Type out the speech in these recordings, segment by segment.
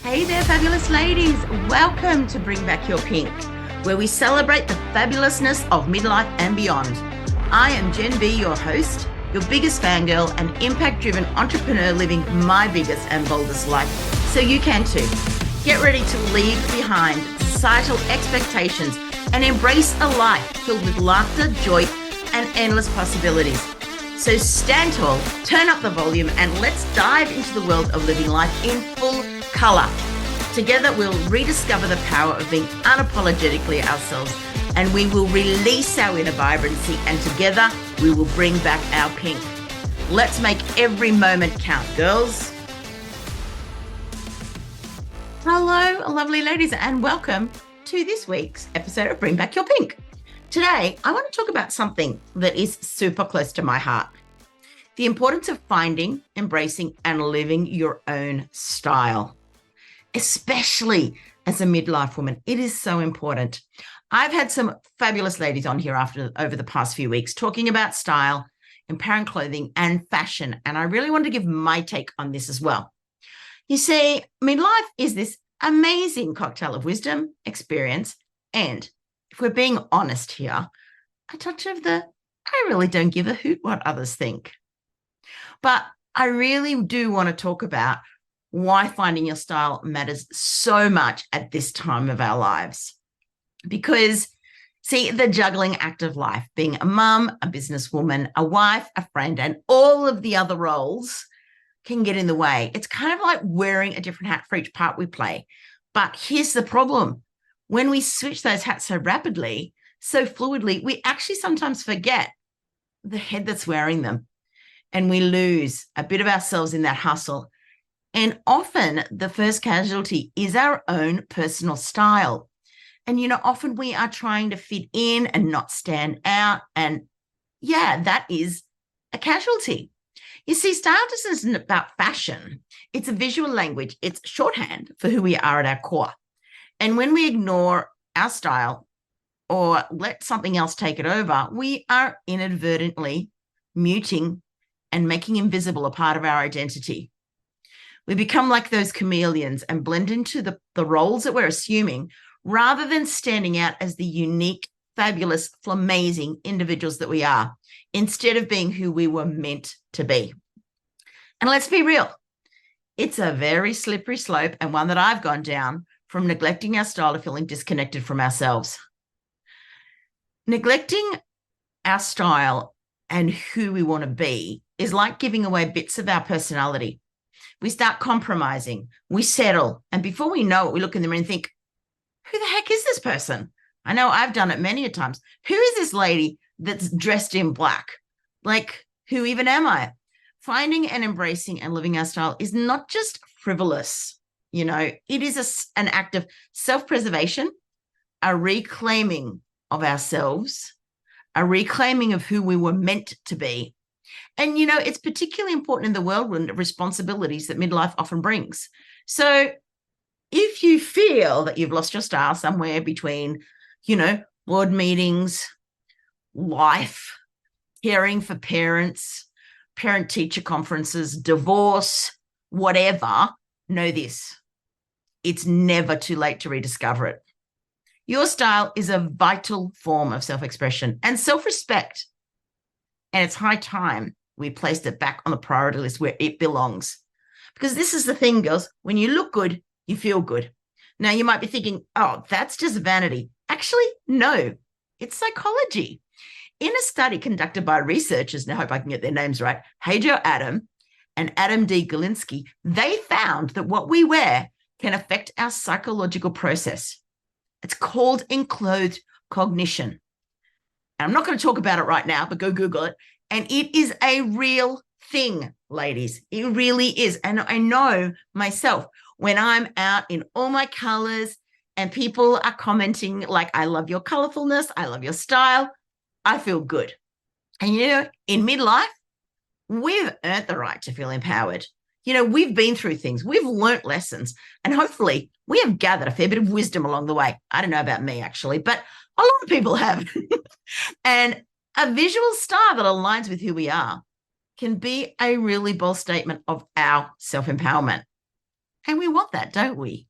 Hey there, fabulous ladies. Welcome to Bring Back Your Pink, where we celebrate the fabulousness of midlife and beyond. I am Jen B, your host, your biggest fangirl and impact-driven entrepreneur living my biggest and boldest life, so you can too. Get ready to leave behind societal expectations and embrace a life filled with laughter, joy, and endless possibilities. So stand tall, turn up the volume, and let's dive into the world of living life in full color. Together, we'll rediscover the power of being unapologetically ourselves, and we will release our inner vibrancy, and together we will bring back our pink. Let's make every moment count, girls. Hello, lovely ladies, and welcome to this week's episode of Bring Back Your Pink. Today, I want to talk about something that is super close to my heart. The importance of finding, embracing, and living your own style. Especially as a midlife woman, it is so important. I've had some fabulous ladies on here over the past few weeks talking about style, empowering clothing, and fashion, and I really want to give my take on this as well. You see, midlife is this amazing cocktail of wisdom, experience, and if we're being honest here, a touch of the I really don't give a hoot what others think. But I really do want to talk about why finding your style matters so much at this time of our lives. Because, see, the juggling act of life, being a mum, a businesswoman, a wife, a friend, and all of the other roles can get in the way. It's kind of like wearing a different hat for each part we play. But here's the problem. When we switch those hats so rapidly, so fluidly, we actually sometimes forget the head that's wearing them. And we lose a bit of ourselves in that hustle. And often the first casualty is our own personal style. And, often we are trying to fit in and not stand out. And yeah, that is a casualty. You see, style isn't about fashion. It's a visual language. It's shorthand for who we are at our core. And when we ignore our style or let something else take it over, we are inadvertently muting and making invisible a part of our identity. We become like those chameleons and blend into the roles that we're assuming rather than standing out as the unique, fabulous, amazing individuals that we are, instead of being who we were meant to be. And let's be real, it's a very slippery slope and one that I've gone down from neglecting our style to feeling disconnected from ourselves. Neglecting our style and who we want to be is like giving away bits of our personality. We start compromising, we settle, and before we know it, we look in the mirror and think, who the heck is this person? I know I've done it many a times. Who is this lady that's dressed in black? Like, who even am I? Finding and embracing and living our style is not just frivolous. It is an act of self-preservation, a reclaiming of ourselves, a reclaiming of who we were meant to be. And, it's particularly important in the whirlwind of responsibilities that midlife often brings. So if you feel that you've lost your style somewhere between, board meetings, life, caring for parents, parent-teacher conferences, divorce, whatever, know this. It's never too late to rediscover it. Your style is a vital form of self-expression and self-respect. And it's high time we placed it back on the priority list where it belongs. Because this is the thing, girls, when you look good, you feel good. Now, you might be thinking, oh, that's just vanity. Actually, no, it's psychology. In a study conducted by researchers, and I hope I can get their names right, Hajo Adam and Adam D. Galinsky, they found that what we wear can affect our psychological process. It's called enclothed cognition. I'm not going to talk about it right now, but go Google it. And it is a real thing, ladies. It really is. And I know myself, when I'm out in all my colors and people are commenting like, I love your colorfulness, I love your style, I feel good. And, in midlife, we've earned the right to feel empowered. We've been through things. We've learnt lessons. And hopefully we have gathered a fair bit of wisdom along the way. I don't know about me, actually, but a lot of people have. And a visual style that aligns with who we are can be a really bold statement of our self-empowerment. And we want that, don't we?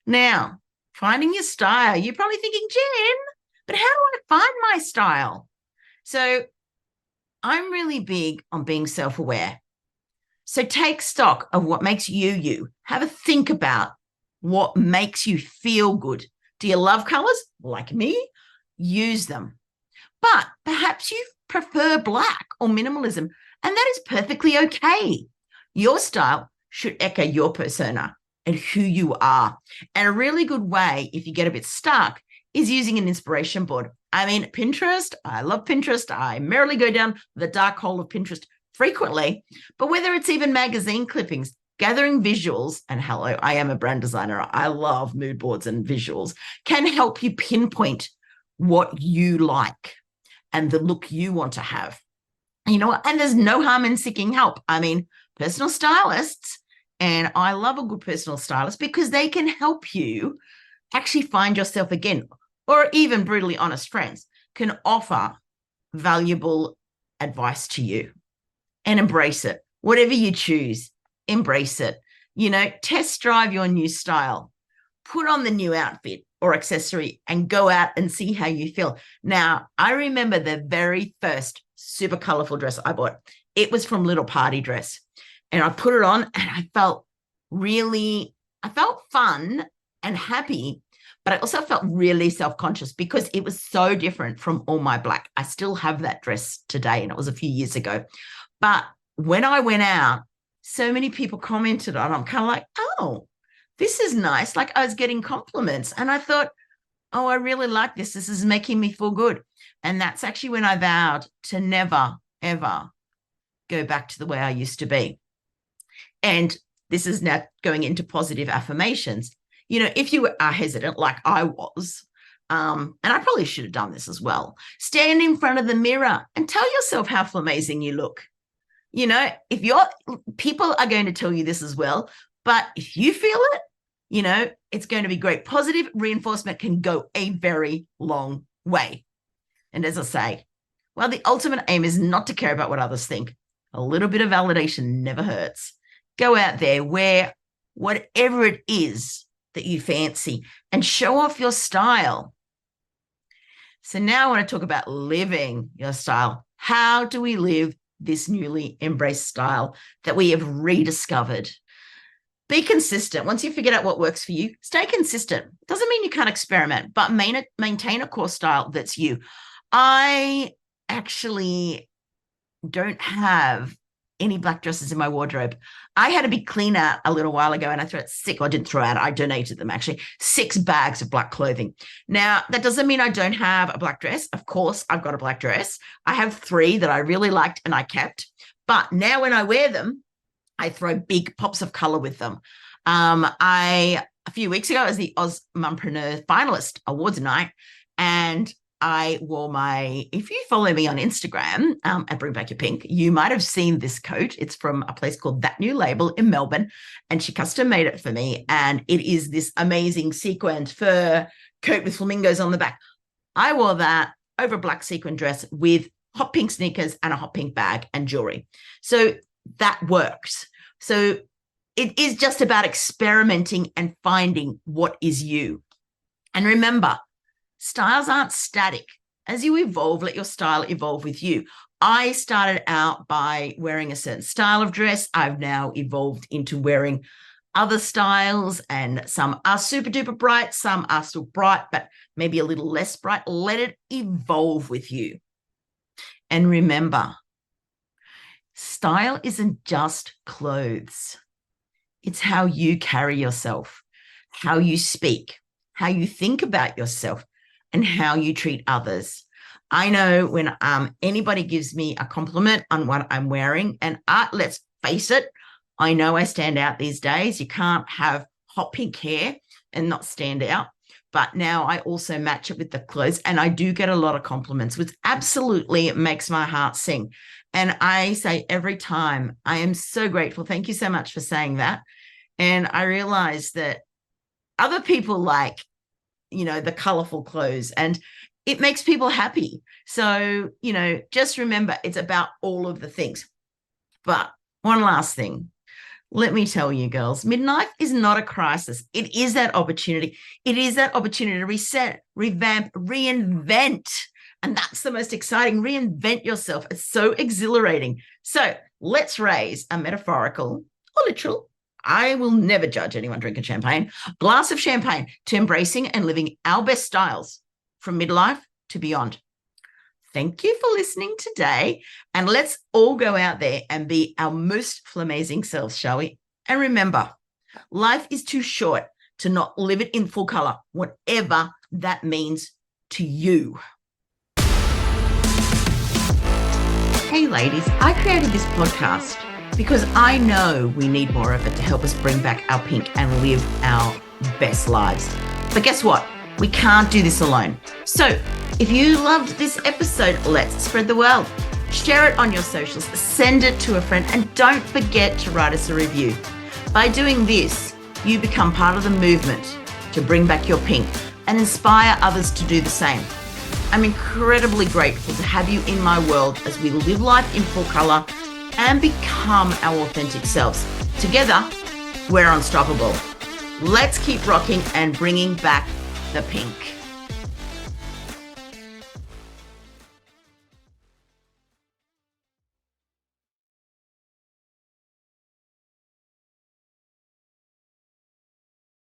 Now, finding your style. You're probably thinking, Jen, but how do I find my style? So I'm really big on being self-aware. So take stock of what makes you you. Have a think about what makes you feel good. Do you love colors? Like me, use them. But perhaps you prefer black or minimalism, and that is perfectly okay. Your style should echo your persona and who you are. And a really good way, if you get a bit stuck, is using an inspiration board. I mean, Pinterest, I love Pinterest. I merrily go down the dark hole of Pinterest frequently, but whether it's even magazine clippings, gathering visuals, and hello, I am a brand designer. I love mood boards and visuals, can help you pinpoint what you like and the look you want to have. You know, and there's no harm in seeking help. I mean, personal stylists, and I love a good personal stylist because they can help you actually find yourself again, or even brutally honest friends can offer valuable advice to you. And embrace it. Whatever you choose, embrace it. You know, test drive your new style. Put on the new outfit or accessory and go out and see how you feel. Now, I remember the very first super colorful dress I bought. It was from Little Party Dress. And I put it on and I felt fun and happy, but I also felt really self-conscious because it was so different from all my black. I still have that dress today, and it was a few years ago. But when I went out, so many people commented on it. I'm kind of like, oh, this is nice. Like I was getting compliments. And I thought, oh, I really like this. This is making me feel good. And that's actually when I vowed to never, ever go back to the way I used to be. And this is now going into positive affirmations. You know, if you are hesitant, like I was, and I probably should have done this as well, stand in front of the mirror and tell yourself how amazing you look. You know, if people are going to tell you this as well, but if you feel it, you know, it's going to be great. Positive reinforcement can go a very long way. And as I say, well, the ultimate aim is not to care about what others think. A little bit of validation never hurts. Go out there, wear whatever it is that you fancy and show off your style. So now I want to talk about living your style. How do we live this newly embraced style that we have rediscovered? Be consistent. Once you figure out what works for you, stay consistent. Doesn't mean you can't experiment, but maintain a core style that's you. I actually don't have any black dresses in my wardrobe. I had a big clean out a little while ago and I threw out I didn't throw out, I donated them actually, 6 bags of black clothing. Now, that doesn't mean I don't have a black dress. Of course, I've got a black dress. I have 3 that I really liked and I kept. But now when I wear them, I throw big pops of color with them. A few weeks ago, I was the Oz Mumpreneur finalist awards night, and I wore if you follow me on Instagram at Bring Back Your Pink, you might have seen this coat. It's from a place called That New Label in Melbourne, and she custom made it for me. And it is this amazing sequined fur coat with flamingos on the back. I wore that over a black sequin dress with hot pink sneakers and a hot pink bag and jewelry. So that works. So it is just about experimenting and finding what is you. And remember, styles aren't static. As you evolve, let your style evolve with you. I started out by wearing a certain style of dress. I've now evolved into wearing other styles, and some are super duper bright, some are still bright, but maybe a little less bright. Let it evolve with you. And remember, style isn't just clothes. It's how you carry yourself, how you speak, how you think about yourself, and how you treat others. I know when anybody gives me a compliment on what I'm wearing, and let's face it, I know I stand out these days. You can't have hot pink hair and not stand out. But now I also match it with the clothes, and I do get a lot of compliments, which absolutely makes my heart sing. And I say every time, I am so grateful. Thank you so much for saying that. And I realize that other people like, you know, the colorful clothes, and it makes people happy. So, you know, just remember, it's about all of the things. But one last thing, Let me tell you, girls, midlife is not a crisis. It is that opportunity. It is that opportunity to reset, revamp, reinvent. And that's the most exciting. Reinvent yourself. It's so exhilarating. So let's raise a metaphorical or literal, I will never judge anyone drinking champagne, glass of champagne to embracing and living our best styles from midlife to beyond. Thank you for listening today. And let's all go out there and be our most amazing selves, shall we? And remember, life is too short to not live it in full color, whatever that means to you. Hey, ladies, I created this podcast because I know we need more of it to help us bring back our pink and live our best lives. But guess what? We can't do this alone. So if you loved this episode, let's spread the word. Share it on your socials, send it to a friend, and don't forget to write us a review. By doing this, you become part of the movement to bring back your pink and inspire others to do the same. I'm incredibly grateful to have you in my world as we live life in full color and become our authentic selves. Together, we're unstoppable. Let's keep rocking and bringing back the pink.